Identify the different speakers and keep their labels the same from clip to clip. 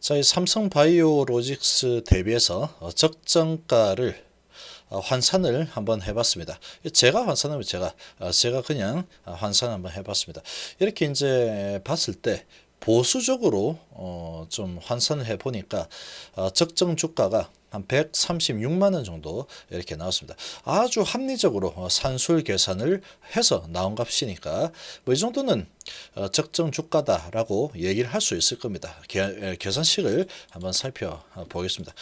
Speaker 1: 자, 이 삼성바이오로직스 대비해서 적정가를 환산을 한번 해봤습니다. 제가 환산하면 제가 그냥 환산 한번 해봤습니다. 이렇게 이제 봤을 때 보수적으로 좀 환산을 해보니까 적정 주가가 한 136만 원 정도 이렇게 나왔습니다. 아주 합리적으로 산술 계산을 해서 나온 값이니까 뭐 이 정도는 적정 주가다라고 얘기를 할 수 있을 겁니다. 계산식을 한번 살펴보겠습니다.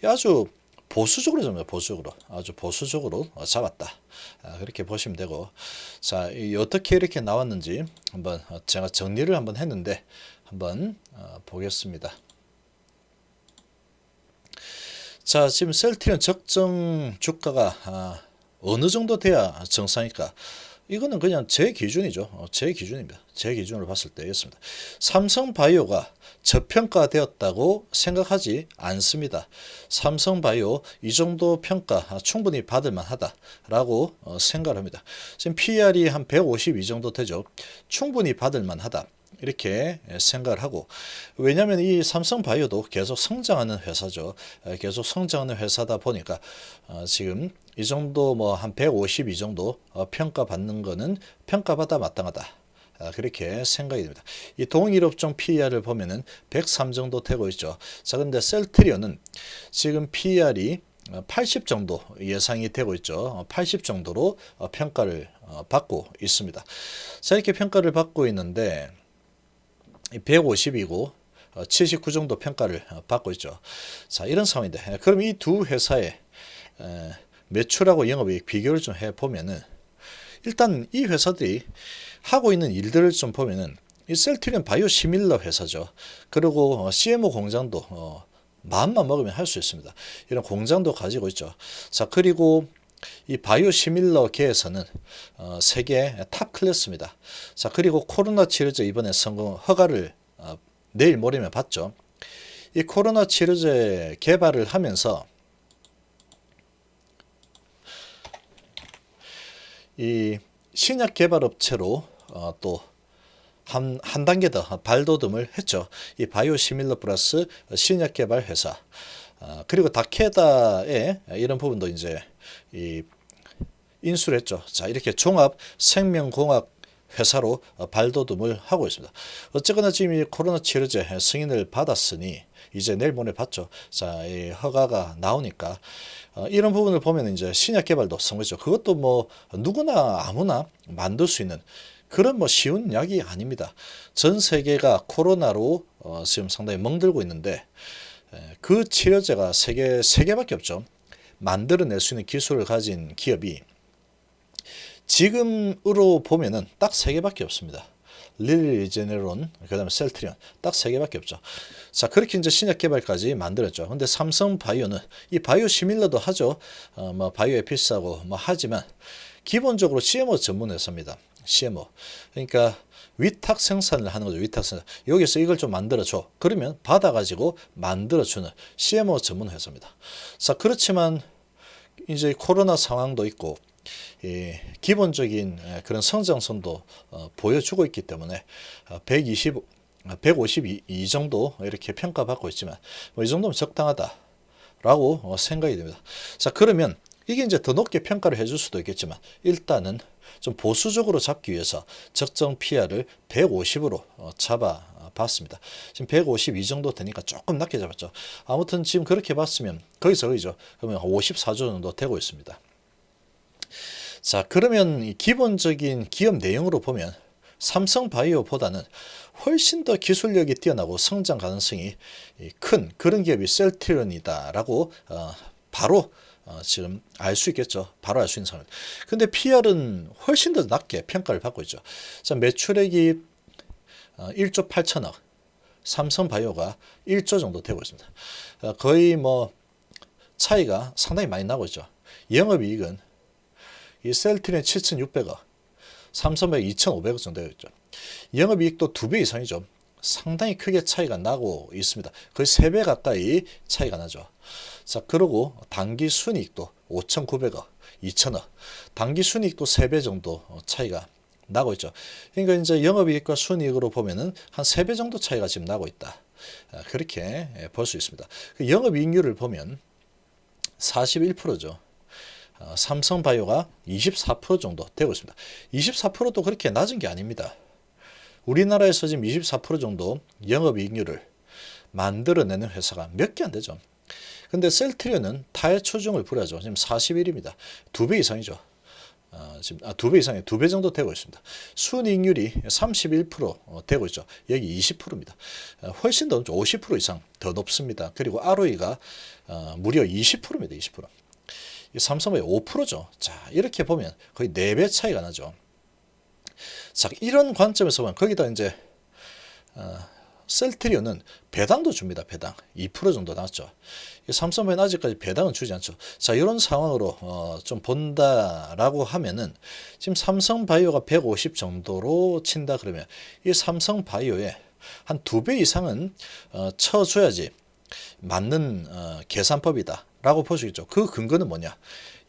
Speaker 1: 아주 보수적으로 잡니다. 보수적으로 아주 보수적으로 잡았다. 그렇게 보시면 되고, 자, 어떻게 이렇게 나왔는지 한번 제가 정리를 한번 했는데 한번 보겠습니다. 자, 지금 셀트리온 적정 주가가 어느 정도 돼야 정상일까? 이거는 그냥 제 기준이죠. 제 기준입니다. 제 기준으로 봤을 때였습니다. 삼성바이오가 저평가되었다고 생각하지 않습니다. 삼성바이오 이 정도 평가 충분히 받을 만하다라고 생각을 합니다. 지금 PER이 한 152 정도 되죠. 충분히 받을 만하다. 이렇게 생각을 하고, 왜냐하면 이 삼성바이오도 계속 성장하는 회사죠. 계속 성장하는 회사다 보니까 지금 이 정도 뭐 한 152 정도 평가받는 거는 평가받아 마땅하다. 그렇게 생각이 됩니다. 이 동일업종 PER을 보면은 103 정도 되고 있죠. 자, 근데 셀트리온은 지금 PER이 80 정도 예상이 되고 있죠. 80 정도로 평가를 받고 있습니다. 자, 이렇게 평가를 받고 있는데 150이고 79 정도 평가를 받고 있죠. 자, 이런 상황인데, 그럼 이 두 회사의 매출하고 영업이익 비교를 좀 해보면은, 일단 이 회사들이 하고 있는 일들을 좀 보면은, 이 셀트리온 바이오시밀러 회사죠. 그리고 CMO 공장도 마음만 먹으면 할 수 있습니다. 이런 공장도 가지고 있죠. 자, 그리고 이 바이오시밀러계에서는 세계 탑 클래스입니다. 자, 그리고 코로나 치료제 이번에 성공 허가를 내일 모레면 받죠. 이 코로나 치료제 개발을 하면서 이 신약 개발 업체로 또 한 단계 더 발돋움을 했죠. 이 바이오시밀러 플러스 신약 개발 회사. 그리고 다케다의 이런 부분도 이제 인수를 했죠. 자, 이렇게 종합 생명공학 회사로 발돋움을 하고 있습니다. 어쨌거나 지금 이 코로나 치료제 승인을 받았으니 이제 내일 모레 받죠. 자, 이 허가가 나오니까 이런 부분을 보면 이제 신약 개발도 성공했죠. 그것도 뭐 누구나 아무나 만들 수 있는 그런 뭐 쉬운 약이 아닙니다. 전 세계가 코로나로 지금 상당히 멍들고 있는데 그 치료제가 세 개밖에 없죠. 만들어낼 수 있는 기술을 가진 기업이 지금으로 보면은 딱 세 개밖에 없습니다. 릴리제네론, 그 다음에 셀트리온, 딱 세 개밖에 없죠. 자, 그렇게 이제 신약 개발까지 만들었죠. 근데 삼성바이오는 이 바이오시밀러도 하죠. 뭐 바이오에피스하고 뭐 하지만 기본적으로 CMO 전문 회사입니다. CMO. 그러니까 위탁 생산을 하는 거죠. 위탁 생산. 여기서 이걸 좀 만들어줘. 그러면 받아가지고 만들어주는 CMO 전문 회사입니다. 자, 그렇지만 이제 코로나 상황도 있고 기본적인 그런 성장선도 보여주고 있기 때문에 152 정도 이렇게 평가받고 있지만 뭐 이 정도면 적당하다라고 생각이 됩니다. 자, 그러면 이게 이제 더 높게 평가를 해줄 수도 있겠지만 일단은 좀 보수적으로 잡기 위해서 적정 PR을 150으로 잡아봤습니다. 지금 152 정도 되니까 조금 낮게 잡았죠. 아무튼 지금 그렇게 봤으면 거기서 그죠. 그러면 54조 정도 되고 있습니다. 자, 그러면 이 기본적인 기업 내용으로 보면 삼성바이오보다는 훨씬 더 기술력이 뛰어나고 성장 가능성이 큰 그런 기업이 셀트리온이다라고 바로 지금 알 수 있겠죠. 바로 알 수 있는 상황. 근데 PR은 훨씬 더 낮게 평가를 받고 있죠. 자, 매출액이 1조 8천억, 삼성바이오가 1조 정도 되고 있습니다. 거의 뭐 차이가 상당히 많이 나고 있죠. 영업이익은 이 셀트리온 7,600억, 삼성바이오 2,500억 정도 되어 있죠. 영업이익도 2배 이상이죠. 상당히 크게 차이가 나고 있습니다. 거의 3배 가까이 차이가 나죠. 자, 그리고 당기순이익도 5,900억, 2,000억. 당기순이익도 3배 정도 차이가 나고 있죠. 그러니까 이제 영업이익과 순이익으로 보면은 한 3배 정도 차이가 지금 나고 있다. 그렇게 볼 수 있습니다. 그 영업이익률을 보면 41%죠. 삼성바이오가 24% 정도 되고 있습니다. 24%도 그렇게 낮은 게 아닙니다. 우리나라에서 지금 24% 정도 영업이익률을 만들어내는 회사가 몇 개 안 되죠. 근데 셀트리온은 타의 초중을 불하죠. 지금 41입니다. 2배 이상이죠. 지금 2배 이상에 2배 정도 되고 있습니다. 순이익률이 31% 되고 있죠. 여기 20%입니다. 훨씬 더 높죠. 50% 이상 더 높습니다. 그리고 ROE가 무려 20%입니다. 20%. 삼성바이오 5%죠. 자, 이렇게 보면 거의 4배 차이가 나죠. 자, 이런 관점에서 보면 거기다 이제 셀트리온은 배당도 줍니다. 배당 2% 정도 나왔죠. 삼성바이오는 아직까지 배당은 주지 않죠. 자, 이런 상황으로 좀 본다라고 하면은 지금 삼성바이오가 150 정도로 친다 그러면 이 삼성바이오에 한 2배 이상은 쳐줘야지 맞는 계산법이다라고 볼 수 있죠. 그 근거는 뭐냐?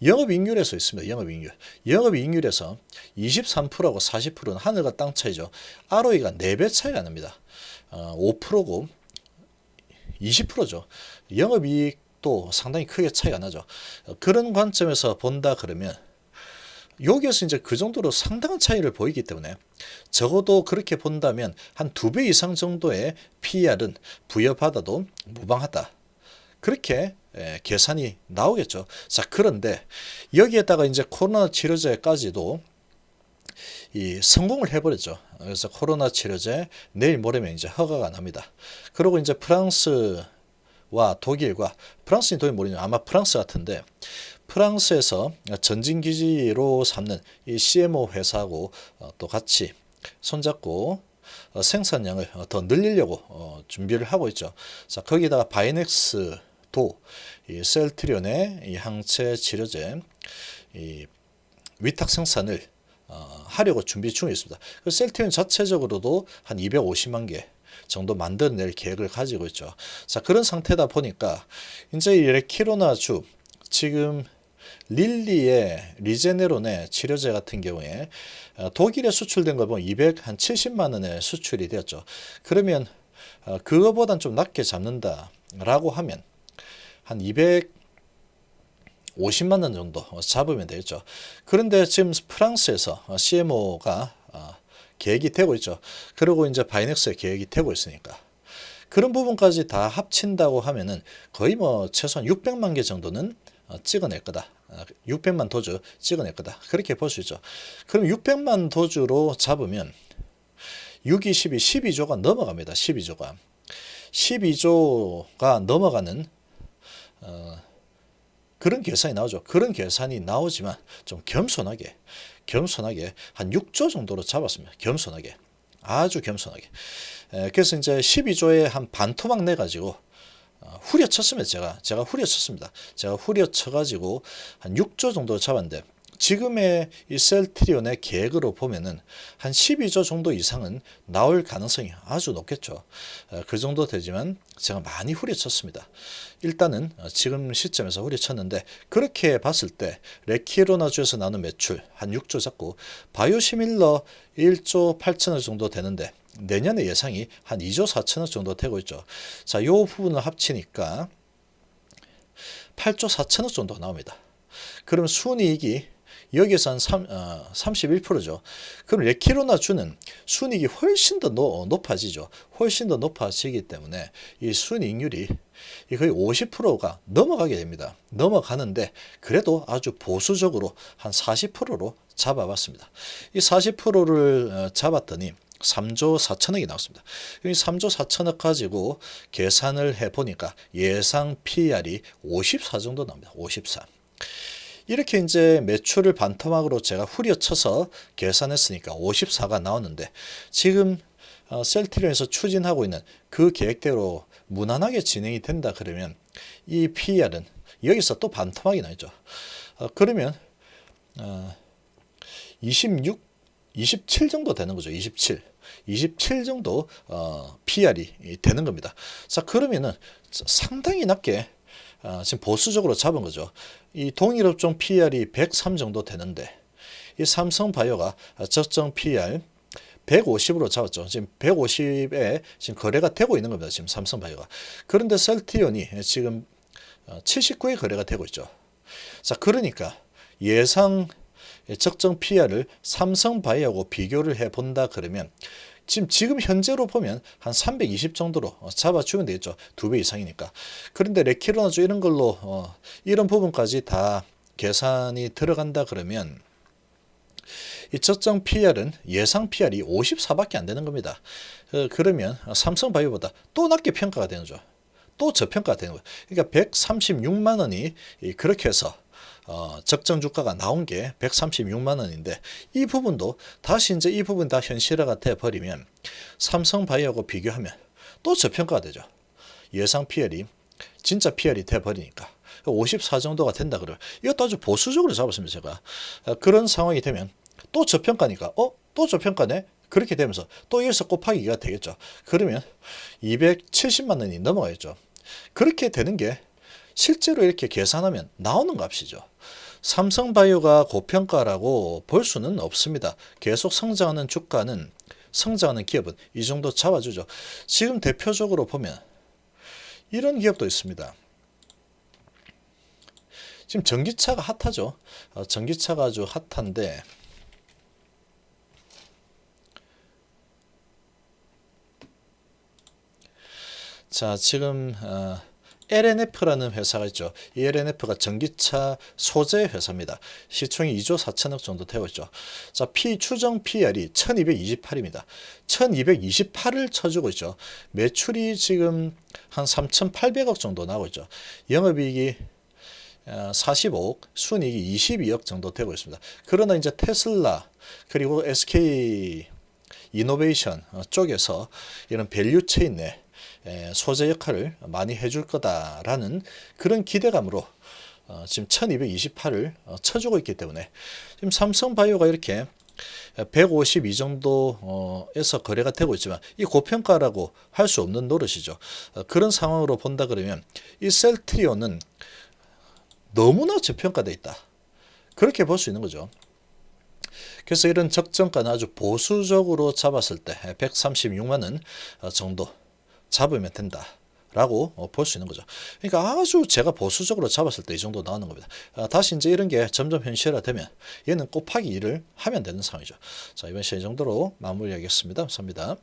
Speaker 1: 영업이익률에서 있습니다. 영업이익률. 영업이익률에서 23%하고 40%는 하늘과 땅 차이죠. ROE가 4배 차이가 납니다. 5%고 20%죠. 영업이익도 상당히 크게 차이가 나죠. 그런 관점에서 본다 그러면 여기에서 이제 그 정도로 상당한 차이를 보이기 때문에 적어도 그렇게 본다면 한 2배 이상 정도의 PER은 부여받아도 무방하다. 그렇게 계산이 나오겠죠. 자, 그런데 여기에다가 이제 코로나 치료제까지도 성공을 해버렸죠. 그래서 코로나 치료제 내일 모레면 이제 허가가 납니다. 그리고 이제 프랑스와 독일과 프랑스인 독일 모르죠. 아마 프랑스 같은데 프랑스에서 전진기지로 삼는 이 CMO 회사하고 또 같이 손잡고 생산량을 더 늘리려고 준비를 하고 있죠. 자, 거기다가 바이넥스도 이 셀트리온의 이 항체 치료제 이 위탁 생산을 하려고 준비 중에 있습니다. 그 셀트리온 자체적으로도 한 250만 개 정도 만들어낼 계획을 가지고 있죠. 자, 그런 상태다 보니까 이제 이 레키로나주 지금 릴리의 리제네론의 치료제 같은 경우에 독일에 수출된 거 보면 270만 원에 수출이 되었죠. 그러면 그거보단 좀 낮게 잡는다라고 하면 한 250만 원 정도 잡으면 되겠죠. 그런데 지금 프랑스에서 CMO가 계획이 되고 있죠. 그리고 이제 바이넥스의 계획이 되고 있으니까 그런 부분까지 다 합친다고 하면은 거의 뭐 최소한 600만 개 정도는 찍어낼 거다. 600만 도주 찍어낼 거다. 그렇게 볼 수 있죠. 그럼 600만 도주로 잡으면 6, 2, 12, 12조가 넘어갑니다. 12조가. 12조가 넘어가는 그런 계산이 나오죠. 그런 계산이 나오지만 좀 겸손하게 한 6조 정도로 잡았습니다. 겸손하게. 아주 겸손하게. 그래서 이제 12조에 한 반토막 내가지고 후려쳤습니다. 제가 후려쳤습니다. 제가 후려쳐가지고 한 6조 정도 잡았는데 지금의 이 셀트리온의 계획으로 보면은 한 12조 정도 이상은 나올 가능성이 아주 높겠죠. 그 정도 되지만 제가 많이 후려쳤습니다. 일단은 지금 시점에서 후려쳤는데 그렇게 봤을 때 레키로나주에서 나오는 매출 한 6조 잡고 바이오시밀러 1조 8천억 정도 되는데 내년의 예상이 한 2조 4천억 정도 되고 있죠. 자, 요 부분을 합치니까 8조 4천억 정도 나옵니다. 그럼 순이익이 여기에서 한 31%죠. 그럼 레키로나주는 순이익이 훨씬 더 높아지죠. 훨씬 더 높아지기 때문에 이 순이익률이 거의 50%가 넘어가게 됩니다. 넘어가는데 그래도 아주 보수적으로 한 40%로 잡아봤습니다. 이 40%를 잡았더니 3조 4천억이 나왔습니다. 이 3조 4천억 가지고 계산을 해보니까 예상 PER이 54 정도 나옵니다. 54. 이렇게 이제 매출을 반토막으로 제가 후려쳐서 계산했으니까 54가 나오는데 지금 셀트리온에서 추진하고 있는 그 계획대로 무난하게 진행이 된다 그러면 이 PER은 여기서 또 반토막이 나죠. 그러면 26, 27 정도 되는 거죠. 27 정도 PER이 되는 겁니다. 자, 그러면은 상당히 낮게 지금 보수적으로 잡은 거죠. 이 동일업종 PER이 103 정도 되는데 이 삼성바이오가 적정 PR 150으로 잡았죠. 지금 150에 지금 거래가 되고 있는 겁니다. 지금 삼성바이오가. 그런데 셀트리온이 지금 79에 거래가 되고 있죠. 자, 그러니까 예상 적정 PR을 삼성바이오하고 비교를 해본다 그러면 지금 현재로 보면 한 320 정도로 잡아주면 되겠죠. 2배 이상이니까. 그런데 레키로나주 이런 걸로 이런 부분까지 다 계산이 들어간다 그러면 이 적정 PR은 예상 PR이 54밖에 안 되는 겁니다. 그러면 삼성바이오보다 또 낮게 평가가 되는 거죠. 또 저평가가 되는 거예요. 그러니까 136만 원이 그렇게 해서 적정 주가가 나온 게 136만 원인데 이 부분도 다시 이제 이 부분 다 현실화가 돼 버리면 삼성바이오하고 비교하면 또 저평가가 되죠. 예상 PR이 진짜 PR이 돼 버리니까 54 정도가 된다 그러면 이것도 아주 보수적으로 잡았습니다. 제가 그런 상황이 되면 또 저평가니까 또 저평가네 그렇게 되면서 또 1서 곱하기가 되겠죠. 그러면 270만 원이 넘어가겠죠. 그렇게 되는 게 실제로 이렇게 계산하면 나오는 값이죠. 삼성바이오가 고평가라고 볼 수는 없습니다. 계속 성장하는 주가는 성장하는 기업은 이 정도 잡아주죠. 지금 대표적으로 보면 이런 기업도 있습니다. 지금 전기차가 핫하죠. 전기차가 아주 핫한데 자, 지금 LNF라는 회사가 있죠. 이 LNF가 전기차 소재 회사입니다. 시총이 2조 4천억 정도 되고 있죠. 자, 추정 PR이 1228입니다. 1228을 쳐주고 있죠. 매출이 지금 한 3,800억 정도 나오고 있죠. 영업이익이 45억, 순이익이 22억 정도 되고 있습니다. 그러나 이제 테슬라 그리고 SK 이노베이션 쪽에서 이런 밸류 체인 내 소재 역할을 많이 해줄 거다라는 그런 기대감으로 지금 1228을 쳐주고 있기 때문에 지금 삼성바이오가 이렇게 152 정도에서 거래가 되고 있지만 이 고평가라고 할 수 없는 노릇이죠. 그런 상황으로 본다 그러면 이 셀트리온은 너무나 저평가되어 있다. 그렇게 볼 수 있는 거죠. 그래서 이런 적정가는 아주 보수적으로 잡았을 때 136만 원 정도 잡으면 된다 라고 볼 수 있는 거죠. 그러니까 아주 제가 보수적으로 잡았을 때 이 정도 나오는 겁니다. 다시 이제 이런 게 점점 현실화 되면 얘는 곱하기 2를 하면 되는 상황이죠. 자, 이번 시간 이 정도로 마무리하겠습니다. 감사합니다.